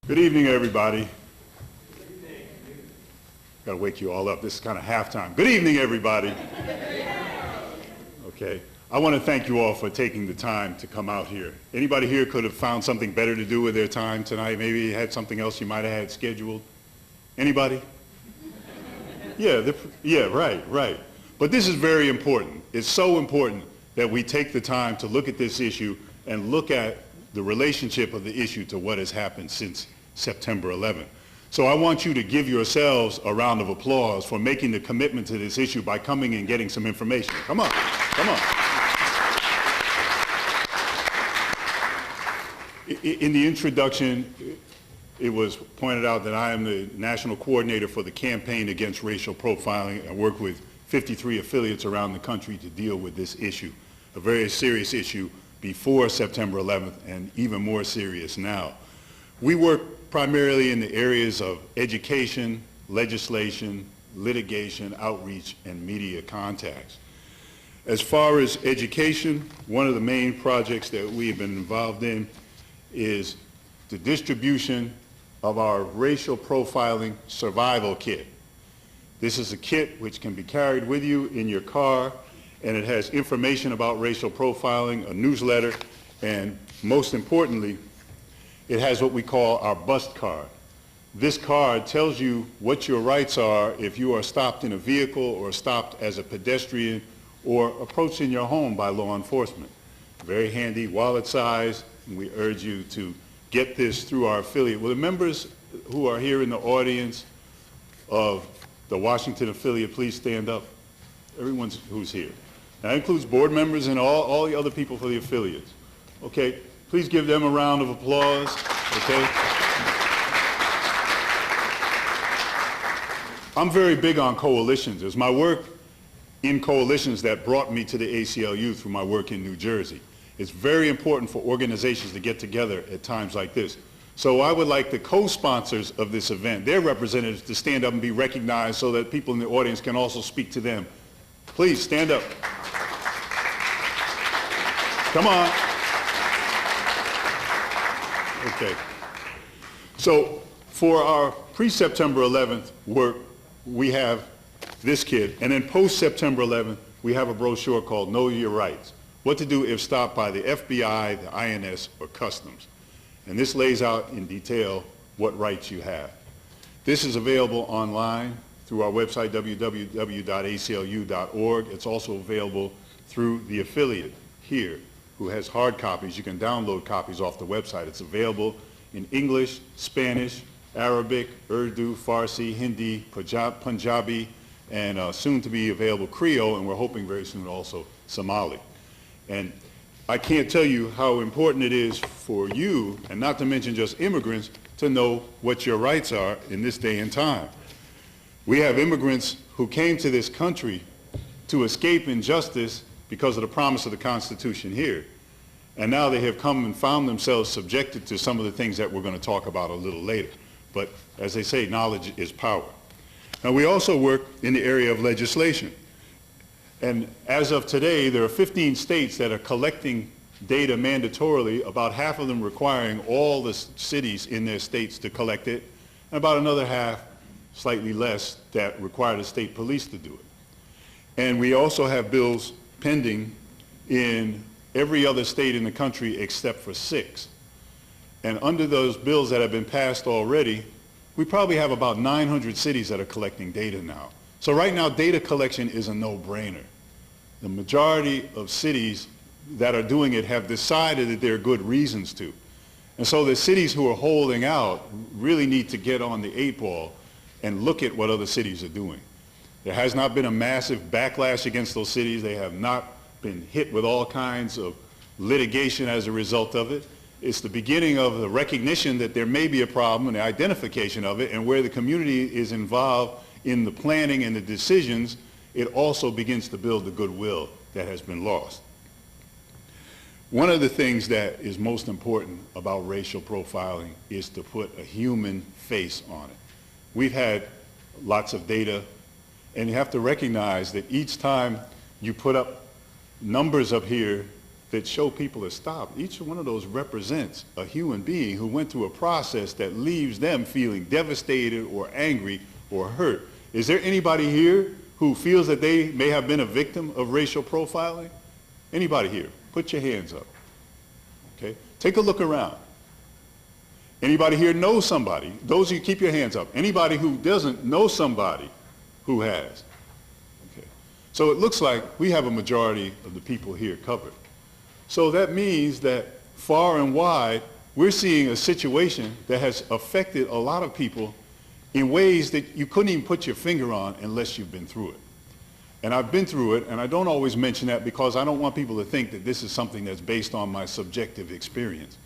Good evening, everybody. Got to wake you all up. This is kind of halftime. Good evening, everybody. Okay. I want to thank you all for taking the time to come out here. Anybody here could have found something better to do with their time tonight? Maybe you had something else you might have had scheduled? Anybody? Yeah, right. But this is very important. It's so important that we take the time to look at this issue and look at the relationship of the issue to what has happened since September 11th. So I want you to give yourselves a round of applause for making the commitment to this issue by coming and getting some information. Come on. In the introduction, it was pointed out that I am the national coordinator for the campaign against racial profiling. I work with 53 affiliates around the country to deal with this issue, a very serious issue before September 11th and even more serious now. We work primarily in the areas of education, legislation, litigation, outreach, and media contacts. As far as education, one of the main projects that we have been involved in is the distribution of our racial profiling survival kit. This is a kit which can be carried with you in your car, and it has information about racial profiling, a newsletter, and most importantly, it has what we call our bust card. This card tells you what your rights are if you are stopped in a vehicle or stopped as a pedestrian or approached in your home by law enforcement. Very handy, wallet size, and we urge you to get this through our affiliate. Will the members who are here in the audience of the Washington affiliate please stand up? Everyone who's here. That includes board members and all the other people for the affiliates. Okay, please give them a round of applause, okay? I'm very big on coalitions. It's my work in coalitions that brought me to the ACLU through my work in New Jersey. It's very important for organizations to get together at times like this. So I would like the co-sponsors of this event, their representatives, to stand up and be recognized so that people in the audience can also speak to them. Please stand up. Come on. Okay. So for our pre-September 11th work, we have this kit. And then post-September 11th, we have a brochure called Know Your Rights. What to do if stopped by the FBI, the INS, or Customs. And this lays out in detail what rights you have. This is available online through our website, www.aclu.org. It's also available through the affiliate here, who has hard copies. You can download copies off the website. It's available in English, Spanish, Arabic, Urdu, Farsi, Hindi, Punjabi, and soon to be available Creole, and we're hoping very soon also Somali. And I can't tell you how important it is for you, and not to mention just immigrants, to know what your rights are in this day and time. We have immigrants who came to this country to escape injustice because of the promise of the Constitution here. And now they have come and found themselves subjected to some of the things that we're going to talk about a little later. But as they say, knowledge is power. Now we also work in the area of legislation. And as of today, there are 15 states that are collecting data mandatorily, about half of them requiring all the cities in their states to collect it, and about another half, slightly less, that require the state police to do it. And we also have bills pending in every other state in the country except for 6. And under those bills that have been passed already, we probably have about 900 cities that are collecting data now. So right now, data collection is a no-brainer. The majority of cities that are doing it have decided that there are good reasons to. And so the cities who are holding out really need to get on the 8 ball and look at what other cities are doing. There has not been a massive backlash against those cities. They have not been hit with all kinds of litigation as a result of it. It's the beginning of the recognition that there may be a problem and the identification of it, and where the community is involved in the planning and the decisions, it also begins to build the goodwill that has been lost. One of the things that is most important about racial profiling is to put a human face on it. We've had lots of data, and you have to recognize that each time you put up numbers up here that show people a stop, each one of those represents a human being who went through a process that leaves them feeling devastated or angry or hurt. Is there anybody here who feels that they may have been a victim of racial profiling? Anybody here? Put your hands up. Okay? Take a look around. Anybody here know somebody? Those of you, keep your hands up. Anybody who doesn't know somebody who has? Okay. So it looks like we have a majority of the people here covered. So that means that far and wide, we're seeing a situation that has affected a lot of people in ways that you couldn't even put your finger on unless you've been through it. And I've been through it, and I don't always mention that because I don't want people to think that this is something that's based on my subjective experience.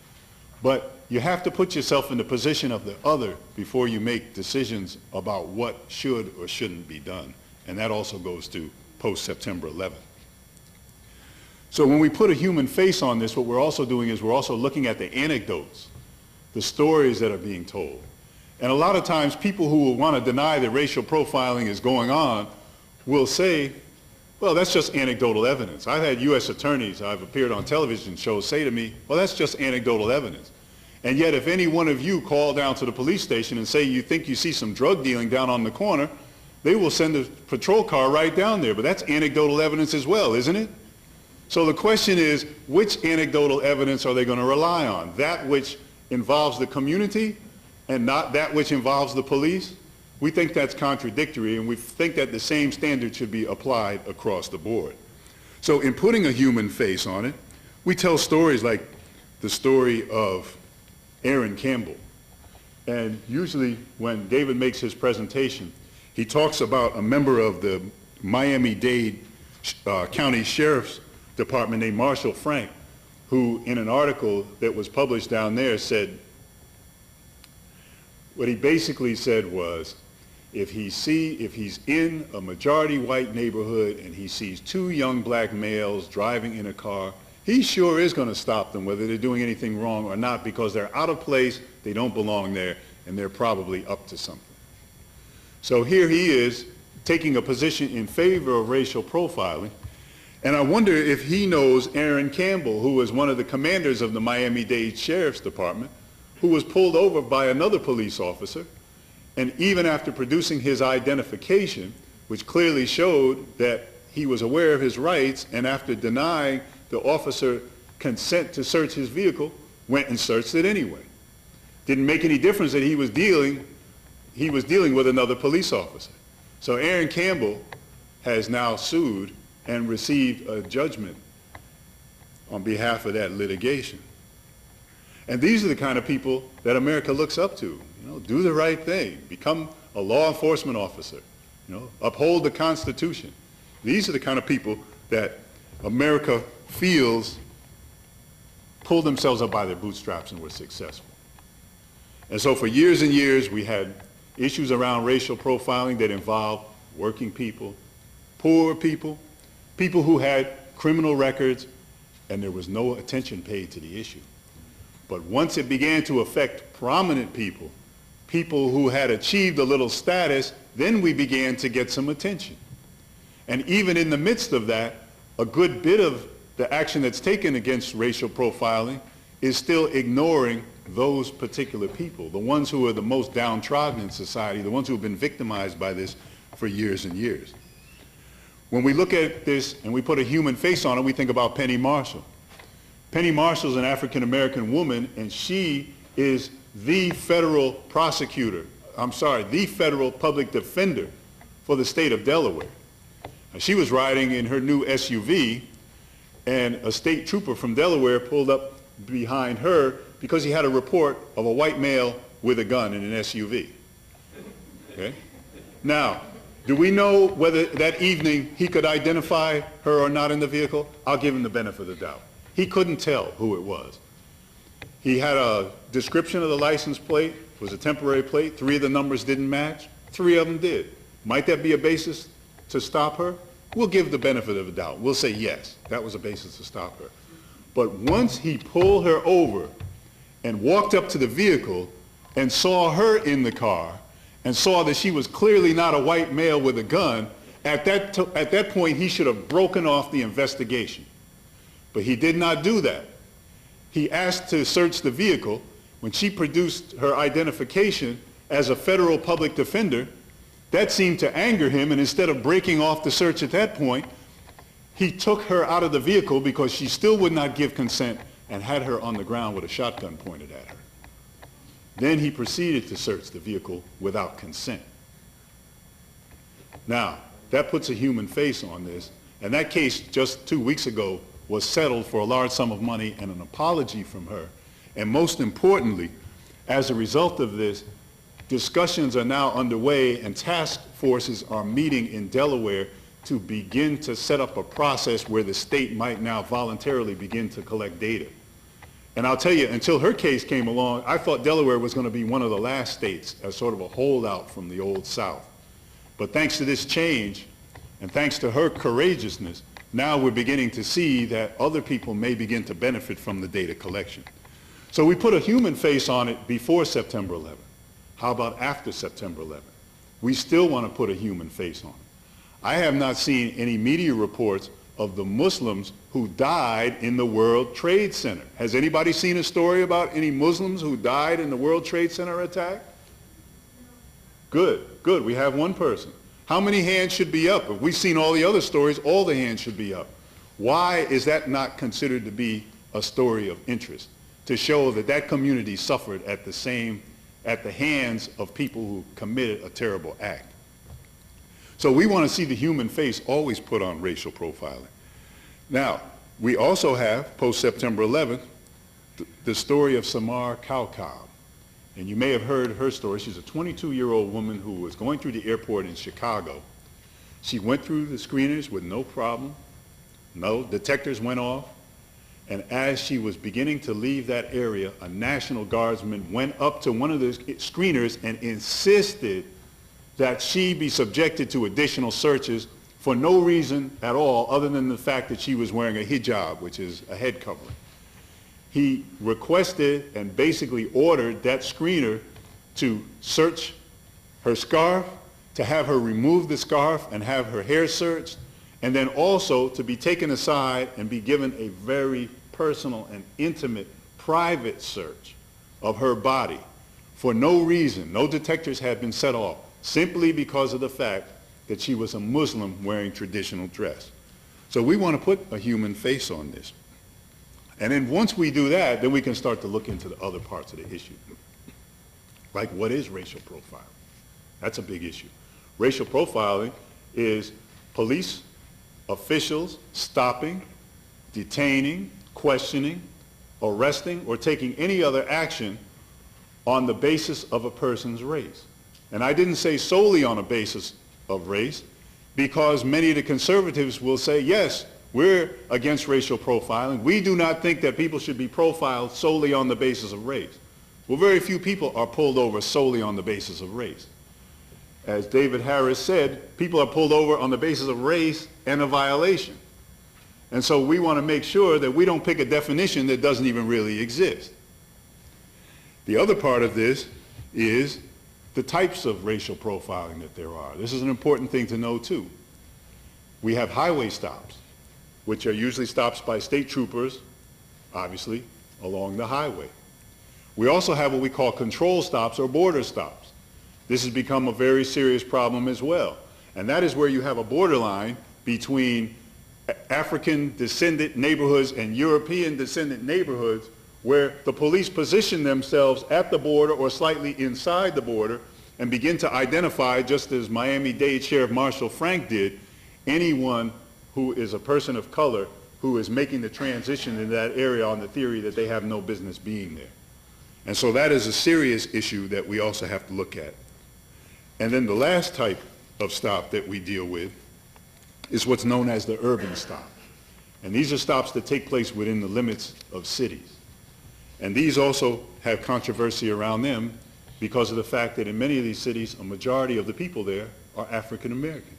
But you have to put yourself in the position of the other before you make decisions about what should or shouldn't be done. And that also goes to post-September 11th. So when we put a human face on this, what we're also doing is we're also looking at the anecdotes, the stories that are being told. And a lot of times people who will want to deny that racial profiling is going on will say, well, that's just anecdotal evidence. I've had U.S. attorneys, I've appeared on television shows, say to me, well, that's just anecdotal evidence. And yet if any one of you call down to the police station and say you think you see some drug dealing down on the corner, they will send a patrol car right down there. But that's anecdotal evidence as well, isn't it? So the question is, which anecdotal evidence are they going to rely on? That which involves the community and not that which involves the police? We think that's contradictory, and we think that the same standard should be applied across the board. So in putting a human face on it, we tell stories like the story of Aaron Campbell. And usually when David makes his presentation, he talks about a member of the Miami-Dade County Sheriff's Department named Marshall Frank, who in an article that was published down there said, what he basically said was, if he's in a majority white neighborhood and he sees two young black males driving in a car, he sure is going to stop them whether they're doing anything wrong or not, because they're out of place, they don't belong there, and they're probably up to something. So here he is taking a position in favor of racial profiling, and I wonder if he knows Aaron Campbell, who was one of the commanders of the Miami-Dade Sheriff's Department, who was pulled over by another police officer, and even after producing his identification, which clearly showed that he was aware of his rights, and after denying the officer consent to search his vehicle, went and searched it anyway. Didn't make any difference that he was dealing with another police officer. So Aaron Campbell has now sued and received a judgment on behalf of that litigation. And these are the kind of people that America looks up to. You know, do the right thing, become a law enforcement officer, you know, uphold the Constitution. These are the kind of people that America feels pulled themselves up by their bootstraps and were successful. And so for years and years, we had issues around racial profiling that involved working people, poor people, people who had criminal records, and there was no attention paid to the issue. But once it began to affect prominent people, people who had achieved a little status, then we began to get some attention. And even in the midst of that, a good bit of the action that's taken against racial profiling is still ignoring those particular people, the ones who are the most downtrodden in society, the ones who have been victimized by this for years and years. When we look at this and we put a human face on it, we think about Penny Marshall. Penny Marshall is an African-American woman, and she is the federal prosecutor, the federal public defender for the state of Delaware. She was riding in her new SUV, and a state trooper from Delaware pulled up behind her because he had a report of a white male with a gun in an SUV. Okay? Now, do we know whether that evening he could identify her or not in the vehicle? I'll give him the benefit of the doubt. He couldn't tell who it was. He had a description of the license plate, it was a temporary plate, 3 of the numbers didn't match, 3 of them did. Might that be a basis to stop her? We'll give the benefit of the doubt. We'll say yes, that was a basis to stop her. But once he pulled her over and walked up to the vehicle and saw her in the car and saw that she was clearly not a white male with a gun, at that point he should have broken off the investigation. But he did not do that. He asked to search the vehicle. When she produced her identification as a federal public defender, that seemed to anger him, and instead of breaking off the search at that point, he took her out of the vehicle because she still would not give consent and had her on the ground with a shotgun pointed at her. Then he proceeded to search the vehicle without consent. Now, that puts a human face on this, and that case just 2 weeks ago was settled for a large sum of money and an apology from her. And most importantly, as a result of this, discussions are now underway and task forces are meeting in Delaware to begin to set up a process where the state might now voluntarily begin to collect data. And I'll tell you, until her case came along, I thought Delaware was going to be one of the last states as sort of a holdout from the old South. But thanks to this change, and thanks to her courageousness, now we're beginning to see that other people may begin to benefit from the data collection. So we put a human face on it before September 11th. How about after September 11th? We still want to put a human face on it. I have not seen any media reports of the Muslims who died in the World Trade Center. Has anybody seen a story about any Muslims who died in the World Trade Center attack? Good, good. We have one person. How many hands should be up? If we've seen all the other stories, all the hands should be up. Why is that not considered to be a story of interest? To show that that community suffered at the hands of people who committed a terrible act. So we want to see the human face always put on racial profiling. Now, we also have, post-September 11th, the story of Samar Kaukab. And you may have heard her story. She's a 22-year-old woman who was going through the airport in Chicago. She went through the screeners with no problem. No detectors went off. And as she was beginning to leave that area, a National Guardsman went up to one of the screeners and insisted that she be subjected to additional searches for no reason at all other than the fact that she was wearing a hijab, which is a head covering. He requested and basically ordered that screener to search her scarf, to have her remove the scarf and have her hair searched, and then also to be taken aside and be given a very personal and intimate, private search of her body for no reason. No detectors had been set off, simply because of the fact that she was a Muslim wearing traditional dress. So we want to put a human face on this. And then once we do that, then we can start to look into the other parts of the issue. Like, what is racial profiling? That's a big issue. Racial profiling is police officials stopping, detaining, questioning, arresting, or taking any other action on the basis of a person's race. And I didn't say solely on a basis of race, because many of the conservatives will say, yes, we're against racial profiling. We do not think that people should be profiled solely on the basis of race. Well, very few people are pulled over solely on the basis of race. As David Harris said, people are pulled over on the basis of race and a violation. And so we want to make sure that we don't pick a definition that doesn't even really exist. The other part of this is the types of racial profiling that there are. This is an important thing to know too. We have highway stops, which are usually stops by state troopers, obviously, along the highway. We also have what we call control stops or border stops. This has become a very serious problem as well. And that is where you have a borderline between African descendant neighborhoods and European descendant neighborhoods, where the police position themselves at the border or slightly inside the border and begin to identify, just as Miami-Dade Sheriff Marshal Frank did, anyone who is a person of color who is making the transition in that area on the theory that they have no business being there. And so that is a serious issue that we also have to look at. And then the last type of stop that we deal with is what's known as the urban stop. And these are stops that take place within the limits of cities. And these also have controversy around them because of the fact that in many of these cities, a majority of the people there are African American.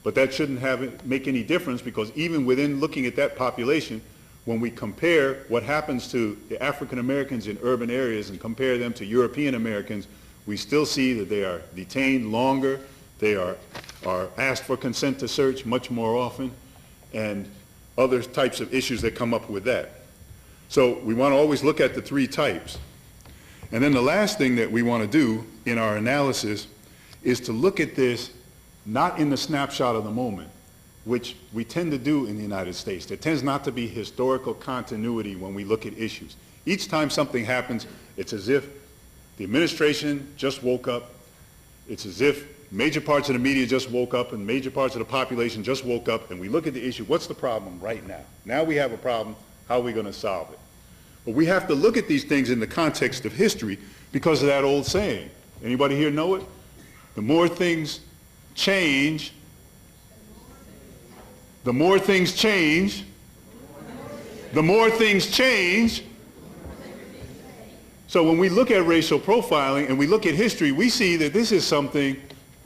But that shouldn't make any difference, because even within looking at that population, when we compare what happens to the African Americans in urban areas and compare them to European Americans, we still see that they are detained longer, they are asked for consent to search much more often, and other types of issues that come up with that. So we want to always look at the three types. And then the last thing that we want to do in our analysis is to look at this not in the snapshot of the moment, which we tend to do in the United States. There tends not to be historical continuity when we look at issues. Each time something happens, it's as if the administration just woke up. It's as if major parts of the media just woke up and major parts of the population just woke up, and we look at the issue, what's the problem right now? Now we have a problem, how are we going to solve it? But we have to look at these things in the context of history because of that old saying. Anybody here know it? The more things change, the more things change, the more things change. So when we look at racial profiling and we look at history, we see that this is something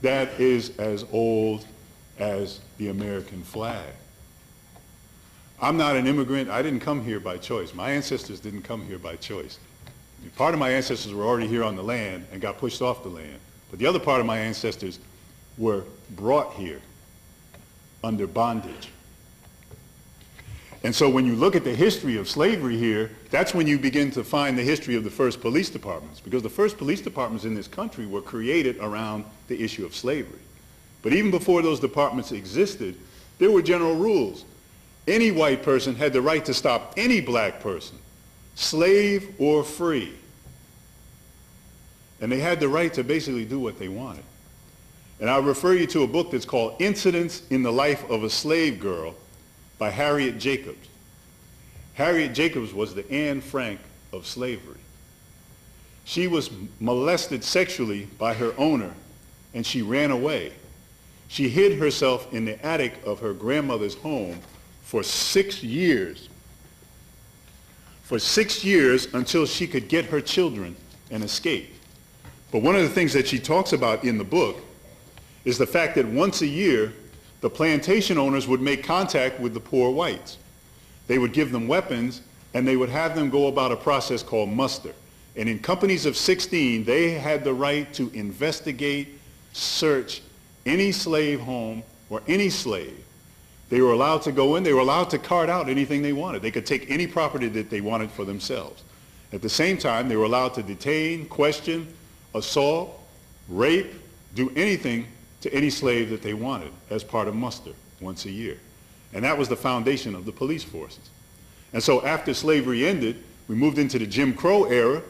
that is as old as the American flag. I'm not an immigrant. I didn't come here by choice. My ancestors didn't come here by choice. Part of my ancestors were already here on the land and got pushed off the land. But the other part of my ancestors were brought here under bondage. And so when you look at the history of slavery here, that's when you begin to find the history of the first police departments, because the first police departments in this country were created around the issue of slavery. But even before those departments existed, there were general rules. Any white person had the right to stop any black person, slave or free. And they had the right to basically do what they wanted. And I'll refer you to a book that's called Incidents in the Life of a Slave Girl by Harriet Jacobs. Harriet Jacobs was the Anne Frank of slavery. She was molested sexually by her owner, and she ran away. She hid herself in the attic of her grandmother's home for 6 years. For 6 years until she could get her children and escape. But one of the things that she talks about in the book is the fact that once a year, the plantation owners would make contact with the poor whites. They would give them weapons, and they would have them go about a process called muster. And in companies of 16, they had the right to investigate, search any slave home or any slave. They were allowed to go in, they were allowed to cart out anything they wanted. They could take any property that they wanted for themselves. At the same time, they were allowed to detain, question, assault, rape, do anything to any slave that they wanted as part of muster once a year. And that was the foundation of the police forces. And so after slavery ended, we moved into the Jim Crow era,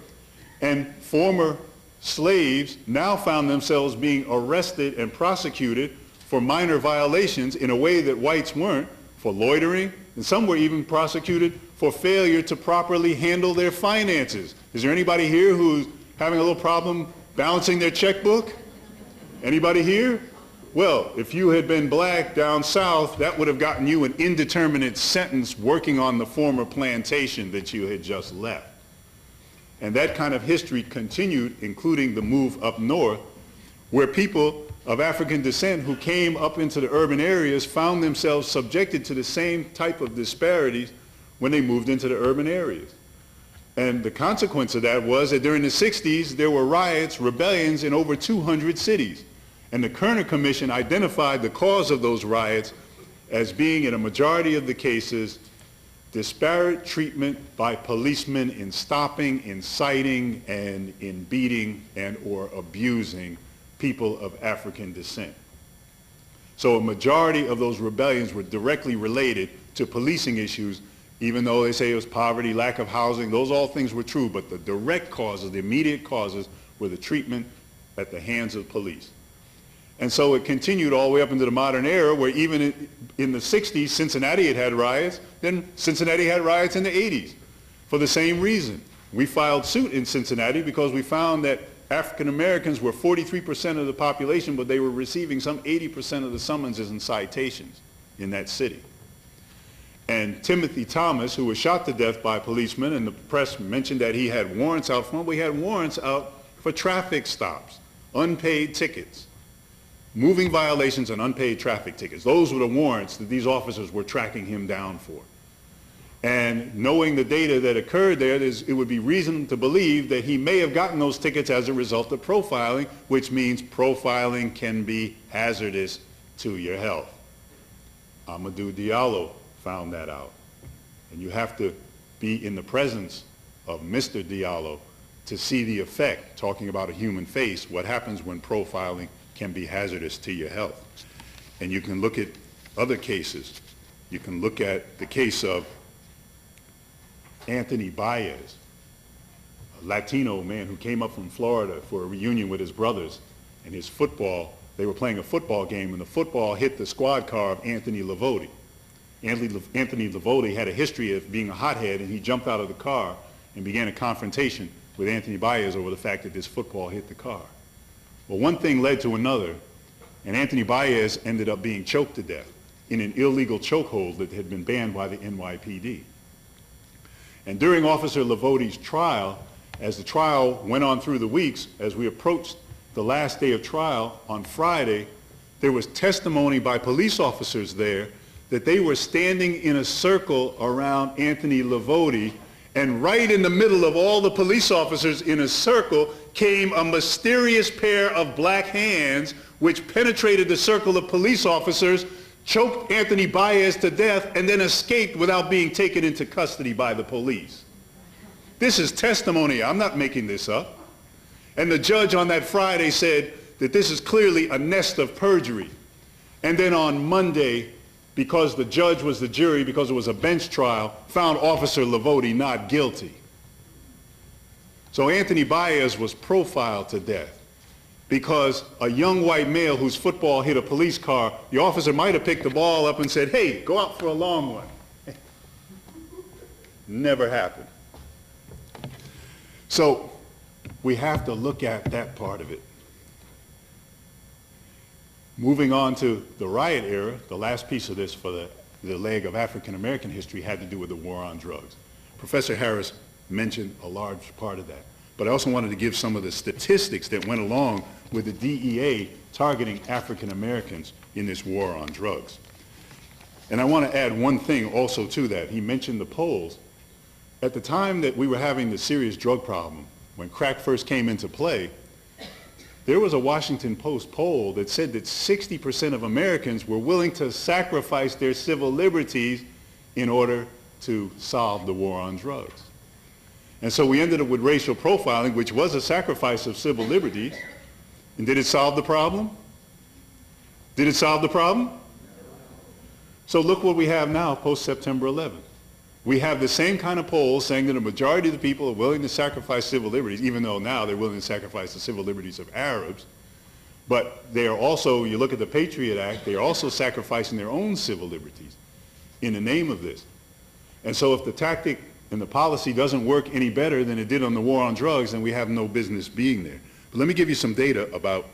and former slaves now found themselves being arrested and prosecuted for minor violations in a way that whites weren't, for loitering, and some were even prosecuted for failure to properly handle their finances. Is there anybody here who's having a little problem balancing their checkbook? Anybody here? Well, if you had been black down south, that would have gotten you an indeterminate sentence working on the former plantation that you had just left. And that kind of history continued, including the move up north, where people of African descent who came up into the urban areas found themselves subjected to the same type of disparities when they moved into the urban areas. And the consequence of that was that during the 60s, there were riots, rebellions in over 200 cities. And the Kerner Commission identified the cause of those riots as being, in a majority of the cases, disparate treatment by policemen in stopping, inciting, and in beating and or abusing people of African descent. So a majority of those rebellions were directly related to policing issues, even though they say it was poverty, lack of housing, those all things were true, but the direct causes, the immediate causes, were the treatment at the hands of police. And so it continued all the way up into the modern era, where even in the 60s, Cincinnati had riots. Then Cincinnati had riots in the 80s for the same reason. We filed suit in Cincinnati because we found that African Americans were 43% of the population, but they were receiving some 80% of the summonses and citations in that city. And Timothy Thomas, who was shot to death by policemen, and the press mentioned that he had warrants out for him. We had warrants out for traffic stops, unpaid tickets, moving violations and unpaid traffic tickets. Those were the warrants that these officers were tracking him down for. And knowing the data that occurred there, it would be reason to believe that he may have gotten those tickets as a result of profiling, which means profiling can be hazardous to your health. Amadou Diallo found that out. And you have to be in the presence of Mr. Diallo to see the effect, talking about a human face, what happens when profiling can be hazardous to your health. And you can look at other cases. You can look at the case of Anthony Baez, a Latino man who came up from Florida for a reunion with his brothers, and his football, they were playing a football game, and the football hit the squad car of Anthony Lavoti. Anthony Lavoti had a history of being a hothead, and he jumped out of the car and began a confrontation with Anthony Baez over the fact that this football hit the car. Well, one thing led to another, and Anthony Baez ended up being choked to death in an illegal chokehold that had been banned by the NYPD. And during Officer Lavoti's trial, as the trial went on through the weeks, as we approached the last day of trial on Friday, there was testimony by police officers there that they were standing in a circle around Anthony Lavoti, and right in the middle of all the police officers in a circle came a mysterious pair of black hands which penetrated the circle of police officers, choked Anthony Baez to death, and then escaped without being taken into custody by the police. This is testimony. I'm not making this up. And the judge on that Friday said that this is clearly a nest of perjury. And then on Monday, because the judge was the jury, because it was a bench trial, found Officer Lavoti not guilty. So Anthony Baez was profiled to death because a young white male whose football hit a police car, the officer might have picked the ball up and said, "Hey, go out for a long one." Never happened. So we have to look at that part of it. Moving on to the riot era, the last piece of this for the leg of African American history had to do with the war on drugs. Professor Harris mentioned a large part of that. But I also wanted to give some of the statistics that went along with the DEA targeting African Americans in this war on drugs. And I want to add one thing also to that. He mentioned the polls. At the time that we were having the serious drug problem, when crack first came into play, there was a Washington Post poll that said that 60% of Americans were willing to sacrifice their civil liberties in order to solve the war on drugs. And so we ended up with racial profiling, which was a sacrifice of civil liberties. And did it solve the problem? Did it solve the problem? So look what we have now post-September 11th. We have the same kind of polls saying that a majority of the people are willing to sacrifice civil liberties, even though now they're willing to sacrifice the civil liberties of Arabs. But they are also, you look at the Patriot Act, they are also sacrificing their own civil liberties in the name of this. And so if the tactic and the policy doesn't work any better than it did on the war on drugs, then we have no business being there. But let me give you some data about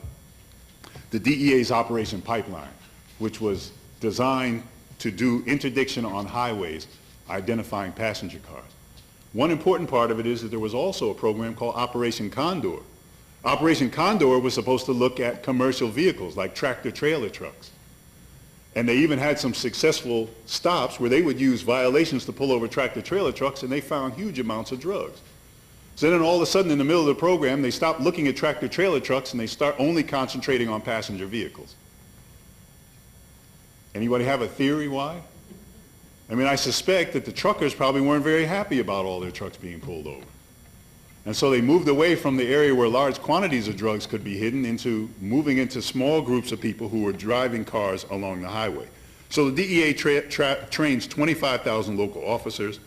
the DEA's Operation Pipeline, which was designed to do interdiction on highways, identifying passenger cars. One important part of it is that there was also a program called Operation Condor. Operation Condor was supposed to look at commercial vehicles like tractor-trailer trucks. And they even had some successful stops where they would use violations to pull over tractor-trailer trucks, and they found huge amounts of drugs. So then all of a sudden in the middle of the program, they stopped looking at tractor-trailer trucks and they start only concentrating on passenger vehicles. Anybody have a theory why? I mean, I suspect that the truckers probably weren't very happy about all their trucks being pulled over. And so they moved away from the area where large quantities of drugs could be hidden into moving into small groups of people who were driving cars along the highway. So the DEA trains 25,000 local officers.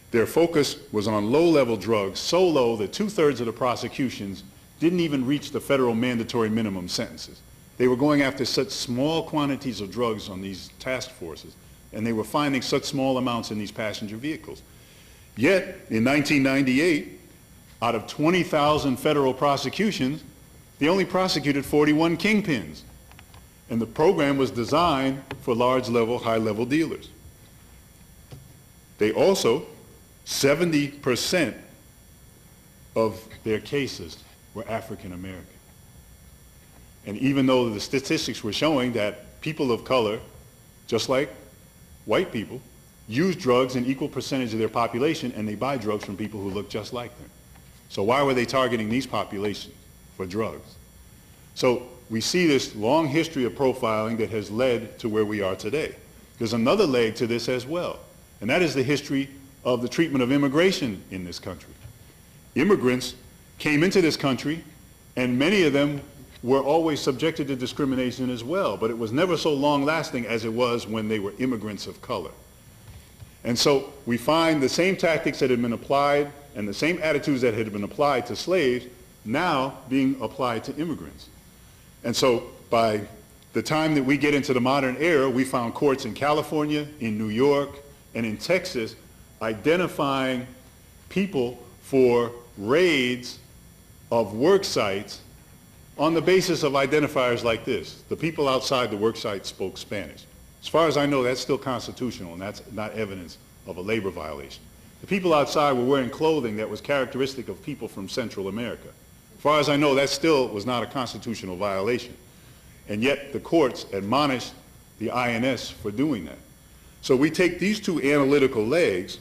Their focus was on low-level drugs, so low that 2/3 of the prosecutions didn't even reach the federal mandatory minimum sentences. They were going after such small quantities of drugs on these task forces, and they were finding such small amounts in these passenger vehicles. Yet, in 1998, out of 20,000 federal prosecutions, they only prosecuted 41 kingpins. And the program was designed for large-level, high-level dealers. They also, 70% of their cases were African American. And even though the statistics were showing that people of color, just like white people, use drugs in equal percentage of their population, and they buy drugs from people who look just like them. So why were they targeting these populations for drugs? So we see this long history of profiling that has led to where we are today. there's another leg to this as well, and that is the history of the treatment of immigration in this country. Immigrants came into this country, and many of them were always subjected to discrimination as well, but it was never so long-lasting as it was when they were immigrants of color. And so we find the same tactics that had been applied and the same attitudes that had been applied to slaves now being applied to immigrants. And so by the time that we get into the modern era, we found courts in California, in New York, and in Texas identifying people for raids of work sites on the basis of identifiers like this. The people outside the work site spoke Spanish. As far as I know, that's still constitutional, and that's not evidence of a labor violation. The people outside were wearing clothing that was characteristic of people from Central America. As far as I know, that still was not a constitutional violation. And yet the courts admonished the INS for doing that. So we take these two analytical legs,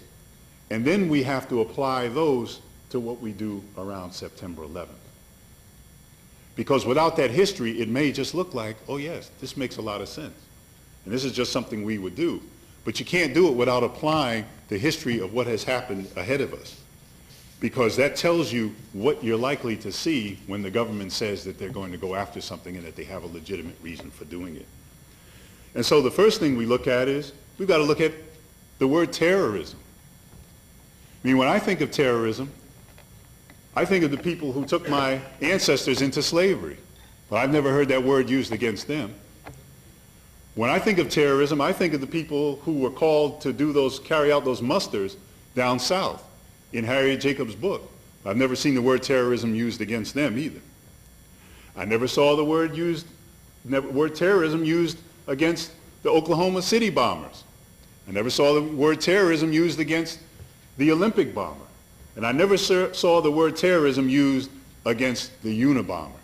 and then we have to apply those to what we do around September 11th. Because without that history, it may just look like, oh yes, this makes a lot of sense. And this is just something we would do. But you can't do it without applying the history of what has happened ahead of us. Because that tells you what you're likely to see when the government says that they're going to go after something and that they have a legitimate reason for doing it. And so the first thing we look at is, we've got to look at the word terrorism. I mean, when I think of terrorism, I think of the people who took my ancestors into slavery, but I've never heard that word used against them. When I think of terrorism, I think of the people who were called to carry out those musters down south in Harriet Jacobs' book. I've never seen the word terrorism used against them either. I never saw the word terrorism used against the Oklahoma City bombers. I never saw the word terrorism used against the Olympic bomber. And I never saw the word terrorism used against the Unabomber.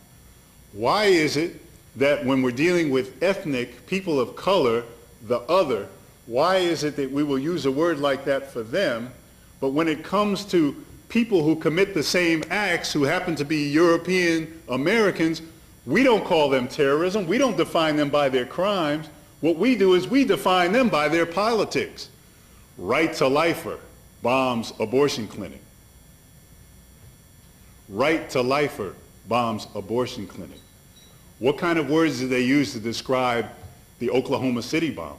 Why is it that when we're dealing with ethnic people of color, the other, why is it that we will use a word like that for them, but when it comes to people who commit the same acts who happen to be European Americans, we don't call them terrorism, we don't define them by their crimes. What we do is we define them by their politics. Right to lifer bombs abortion clinic. Right to lifer bombs abortion clinic. What kind of words did they use to describe the Oklahoma City bombers?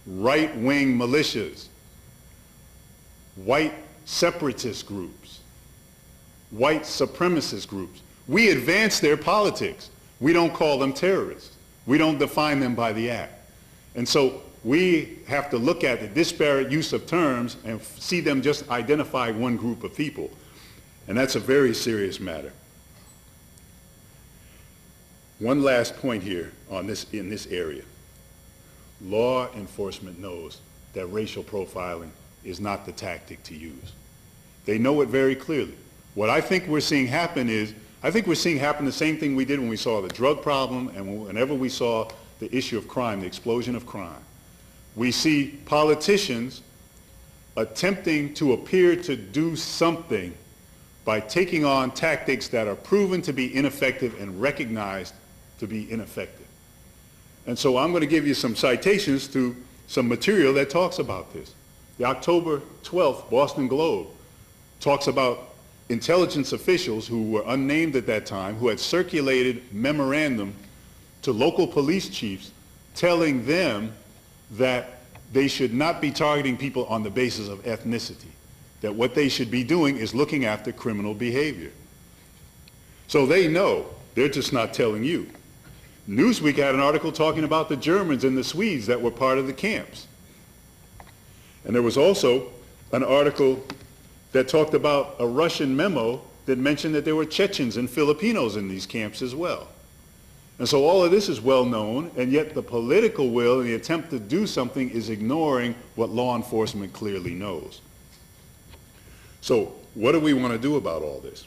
Right-wing militias, white separatist groups, white supremacist groups. We advance their politics. We don't call them terrorists. We don't define them by the act. And so we have to look at the disparate use of terms and see them just identify one group of people. And that's a very serious matter. One last point here on in this area. Law enforcement knows that racial profiling is not the tactic to use. They know it very clearly. What I think we're seeing happen is, I think we're seeing happen the same thing we did when we saw the drug problem and whenever we saw the issue of crime, the explosion of crime. We see politicians attempting to appear to do something by taking on tactics that are proven to be ineffective and recognized to be ineffective. And so I'm going to give you some citations to some material that talks about this. The October 12th Boston Globe talks about intelligence officials who were unnamed at that time, who had circulated memorandum to local police chiefs telling them that they should not be targeting people on the basis of ethnicity, that what they should be doing is looking after criminal behavior. So they know, they're just not telling you. Newsweek had an article talking about the Germans and the Swedes that were part of the camps. And there was also an article that talked about a Russian memo that mentioned that there were Chechens and Filipinos in these camps as well. And so all of this is well known, and yet the political will and the attempt to do something is ignoring what law enforcement clearly knows. So what do we want to do about all this?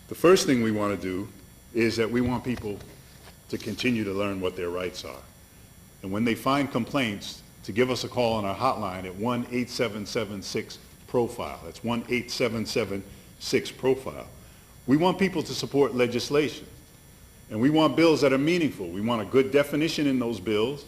The first thing we want to do is that we want people to continue to learn what their rights are. And when they find complaints, to give us a call on our hotline at 1-8776-PROFILE. That's 1-8776-PROFILE. We want people to support legislation. And we want bills that are meaningful. We want a good definition in those bills.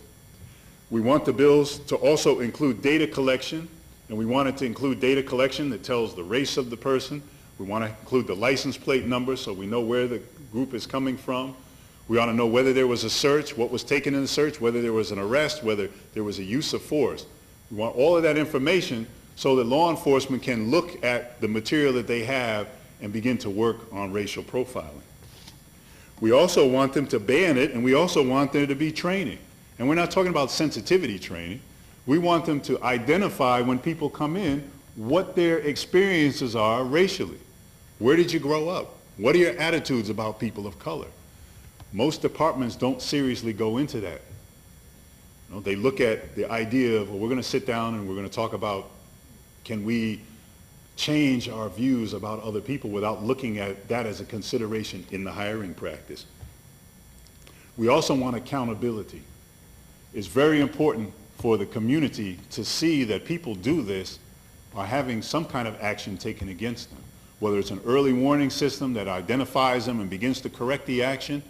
We want the bills to also include data collection, and we want it to include data collection that tells the race of the person. We want to include the license plate number so we know where the group is coming from. We want to know whether there was a search, what was taken in the search, whether there was an arrest, whether there was a use of force. We want all of that information so that law enforcement can look at the material that they have and begin to work on racial profiling. We also want them to ban it, and we also want there to be training. And we're not talking about sensitivity training. We want them to identify when people come in what their experiences are racially. Where did you grow up? What are your attitudes about people of color? Most departments don't seriously go into that. You know, they look at the idea of, well, we're going to sit down and we're going to talk about, can we change our views about other people without looking at that as a consideration in the hiring practice. We also want accountability. It's very important for the community to see that people do this by having some kind of action taken against them. Whether it's an early warning system that identifies them and begins to correct the action,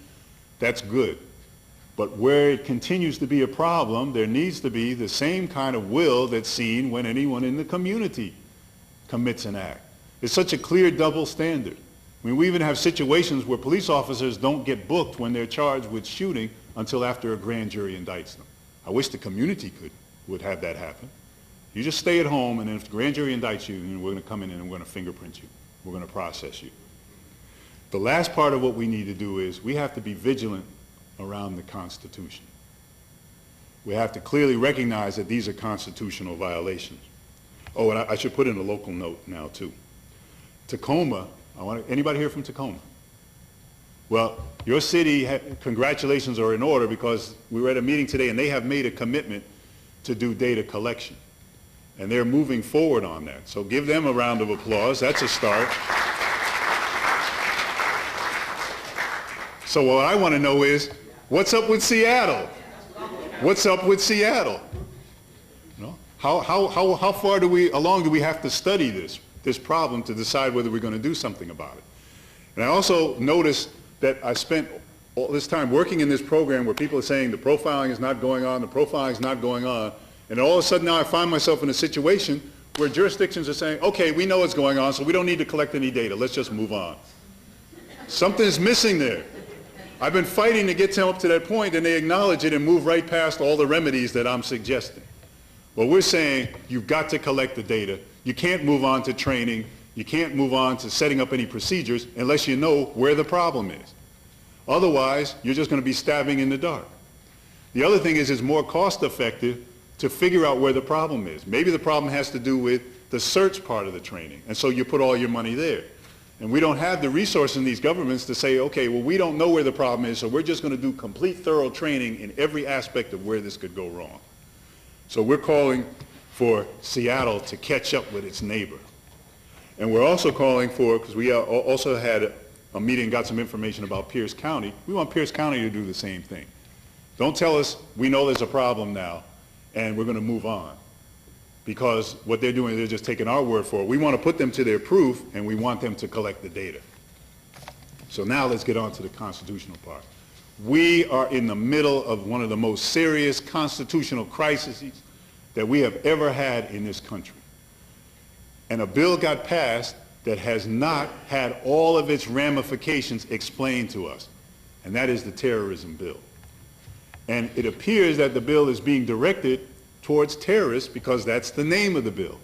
that's good. But where it continues to be a problem, there needs to be the same kind of will that's seen when anyone in the community commits an act. It's such a clear double standard. I mean, we even have situations where police officers don't get booked when they're charged with shooting until after a grand jury indicts them. I wish the community would have that happen. You just stay at home, and then if the grand jury indicts you, then we're going to come in and we're going to fingerprint you. We're going to process you. The last part of what we need to do is we have to be vigilant around the Constitution. We have to clearly recognize that these are constitutional violations. Oh, and I should put in a local note now too. Tacoma, anybody here from Tacoma? Well, your city, congratulations are in order because we were at a meeting today and they have made a commitment to do data collection. And they're moving forward on that. So give them a round of applause. That's a start. So what I want to know is, what's up with Seattle? What's up with Seattle? How far along do we have to study this problem to decide whether we're going to do something about it? And I also noticed that I spent all this time working in this program where people are saying the profiling is not going on, the profiling is not going on, and all of a sudden now I find myself in a situation where jurisdictions are saying, okay, we know what's going on, so we don't need to collect any data, let's just move on. Something's missing there. I've been fighting to get them up to that point, and they acknowledge it and move right past all the remedies that I'm suggesting. Well, we're saying you've got to collect the data. You can't move on to training. You can't move on to setting up any procedures unless you know where the problem is. Otherwise, you're just going to be stabbing in the dark. The other thing is it's more cost effective to figure out where the problem is. Maybe the problem has to do with the search part of the training, and so you put all your money there. And we don't have the resources in these governments to say, okay, well, we don't know where the problem is, so we're just going to do complete thorough training in every aspect of where this could go wrong. So we're calling for Seattle to catch up with its neighbor. And we're also calling for, because we also had a meeting, got some information about Pierce County. We want Pierce County to do the same thing. Don't tell us we know there's a problem now and we're going to move on. Because what they're doing, they're just taking our word for it. We want to put them to their proof and we want them to collect the data. So now let's get on to the constitutional part. We are in the middle of one of the most serious constitutional crises that we have ever had in this country. And a bill got passed that has not had all of its ramifications explained to us, and that is the Terrorism Bill. And it appears that the bill is being directed towards terrorists because that's the name of the bill.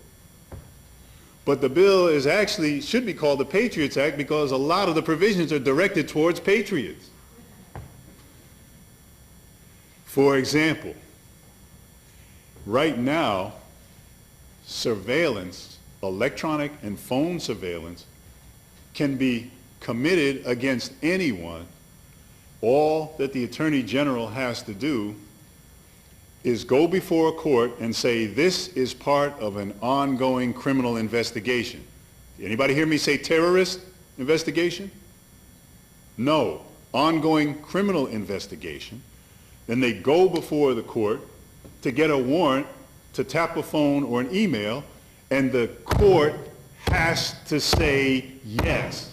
But the bill is actually, should be called the Patriots Act because a lot of the provisions are directed towards patriots. For example, right now, surveillance, electronic and phone surveillance, can be committed against anyone. All that the Attorney General has to do is go before a court and say, this is part of an ongoing criminal investigation. Anybody hear me say terrorist investigation? No, ongoing criminal investigation. Then they go before the court to get a warrant to tap a phone or an email, and the court has to say yes.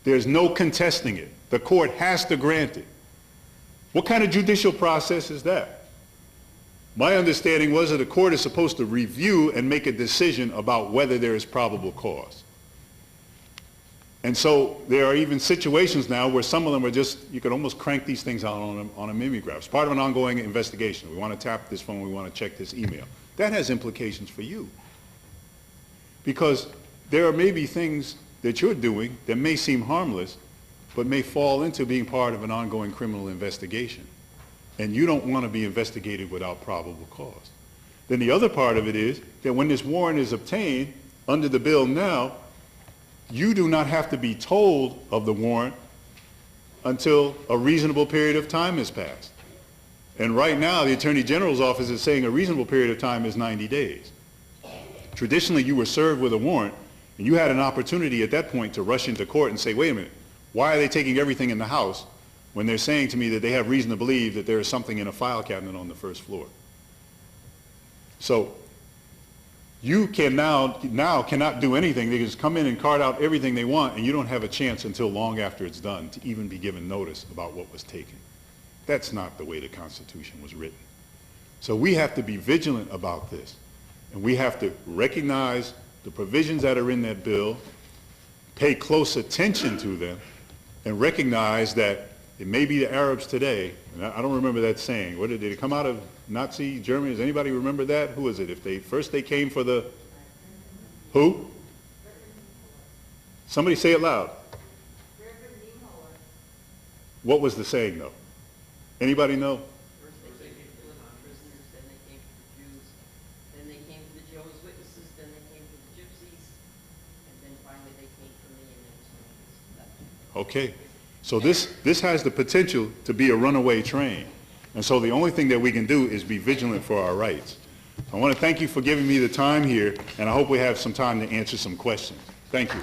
There's no contesting it. The court has to grant it. What kind of judicial process is that? My understanding was that the court is supposed to review and make a decision about whether there is probable cause. And so there are even situations now where some of them are just, you could almost crank these things out on a mimeograph. It's part of an ongoing investigation. We want to tap this phone, we want to check this email. That has implications for you. Because there are maybe things that you're doing that may seem harmless, but may fall into being part of an ongoing criminal investigation. And you don't want to be investigated without probable cause. Then the other part of it is that when this warrant is obtained under the bill now, you do not have to be told of the warrant until a reasonable period of time has passed. And right now, the Attorney General's office is saying a reasonable period of time is 90 days. Traditionally, you were served with a warrant, and you had an opportunity at that point to rush into court and say, wait a minute, why are they taking everything in the house when they're saying to me that they have reason to believe that there is something in a file cabinet on the first floor? So you can now cannot do anything. They can just come in and cart out everything they want, and you don't have a chance until long after it's done to even be given notice about what was taken. That's not the way the Constitution was written. So we have to be vigilant about this, and we have to recognize the provisions that are in that bill, pay close attention to them, and recognize that it may be the Arabs today, and I don't remember that saying. What did it come out of Nazi Germany? Does anybody remember that? Who was it? If they first they came for the who? Somebody say it loud. What was the saying though? Anybody know? First they came for the non-prisoners, then they came for the Jews, then they came for the Jehovah's Witnesses, then they came for the Gypsies, and then finally they came for me, and then it's Okay. So this has the potential to be a runaway train. And so the only thing that we can do is be vigilant for our rights. I want to thank you for giving me the time here, and I hope we have some time to answer some questions. Thank you.